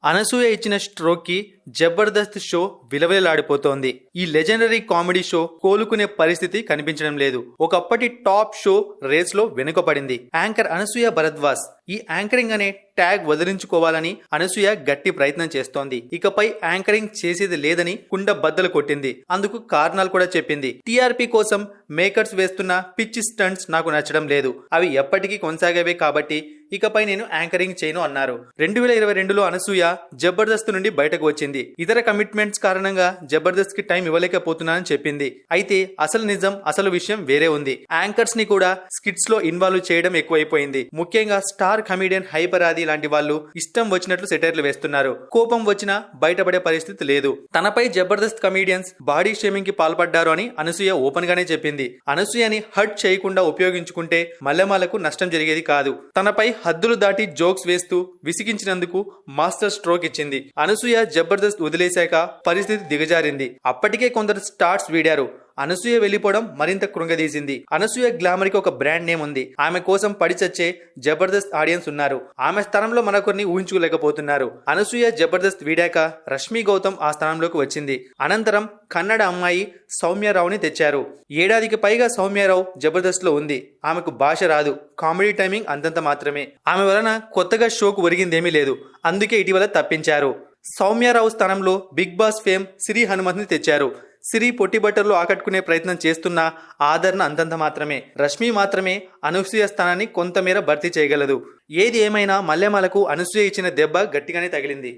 అనసూయ ఇచ్చిన స్ట్రోక్ కి జబర్దస్త్ షో విలవిలలాడిపోతోంది. ఈ లెజెండరీ కామెడీ షో కోలుకునే పరిస్థితి కనిపించడం లేదు. ఒకప్పటి టాప్ షో రేస్ లో వెనుకపడింది. యాంకర్ అనసూయ భరద్వాజ్ ఈ యాంకరింగ్ అనే ట్యాగ్ వదిలించుకోవాలని అనసూయ గట్టి ప్రయత్నం చేస్తోంది. ఇకపై యాంకరింగ్ చేసేది లేదని కుండ బద్దలు కొట్టింది. అందుకు కారణాలు కూడా చెప్పింది. టీఆర్పీ కోసం మేకర్స్ వేస్తున్న పిచ్చి స్టంట్స్ నాకు నచ్చడం లేదు. అవి ఎప్పటికీ కొనసాగేవే కాబట్టి ఇకపై నేను యాంకరింగ్ చేయను అన్నారు. 2022లో అనసూయ జబర్దస్త్ నుండి బయటకు వచ్చింది. ఇతర కమిట్మెంట్స్ కారణంగా జబర్దస్త్ కి టైం ఇవ్వలేకపోతున్నానని చెప్పింది. అయితే అసలు విషయం వేరే ఉంది. యాంకర్స్ ని కూడా స్కిట్స్ లో ఇన్వాల్వ్ చేయడం ఎక్కువైపోయింది. ముఖ్యంగా స్టార్ కమిడియన్ హైపరాది లాంటి వాళ్ళు ఇష్టం వచ్చినట్లు సెటైర్లు వేస్తున్నారు. కోపం వచ్చినా బయటపడే పరిస్థితి లేదు. తనపై జబర్దస్త్ కమిడియన్స్ బాడీ షేమింగ్ కి పాల్పడ్డారు అని అనసూయ ఓపెన్ గానే చెప్పింది. అనసూయని హర్ట్ చేయకుండా ఉపయోగించుకుంటే మల్లెమాలకు నష్టం జరిగేది కాదు. తనపై హద్దులు దాటి జోక్స్ వేస్తూ విసిగించినందుకు మాస్టర్ స్ట్రోక్ ఇచ్చింది. అనసూయ జబర్దస్త్ వదిలేశాక పరిస్థితి దిగజారింది. అప్పటికే కొందరు స్టార్స్ వీడారు. అనసూయ వెళ్లిపోవడం మరింత కృంగదీసింది. అనసూయ గ్లామర్ కి ఒక బ్రాండ్ నేమ్ ఉంది. ఆమె కోసం పడి చచ్చే జబర్దస్త్ ఆడియన్స్ ఉన్నారు. ఆమె స్థానంలో మరొకరిని ఊహించుకోలేకపోతున్నారు. అనసూయ జబర్దస్త్ వీడాక రష్మి గౌతమ్ ఆ స్థానంలోకి వచ్చింది. అనంతరం కన్నడ అమ్మాయి సౌమ్యరావుని తెచ్చారు. ఏడాదికి పైగా సౌమ్యరావు జబర్దస్త్ లో ఉంది. ఆమెకు భాష రాదు. కామెడీ టైమింగ్ అంతంత మాత్రమే. ఆమె వలన కొత్తగా షోకు ఒరిగిందేమీ లేదు. అందుకే ఇటీవల తప్పించారు. సౌమ్యరావు స్థానంలో బిగ్ బాస్ ఫేమ్ సిరి హనుమంత్ ని తెచ్చారు. సిరి పొట్టిబట్టర్లు ఆకట్టుకునే ప్రయత్నం చేస్తున్న ఆదరణ అంతంత మాత్రమే. రష్మి మాత్రమే అనసూయ స్థానాన్ని కొంతమేర భర్తీ చేయగలదు. ఏది ఏమైనా మల్లెమాలకు అనసూయ ఇచ్చిన దెబ్బ గట్టిగానే తగిలింది.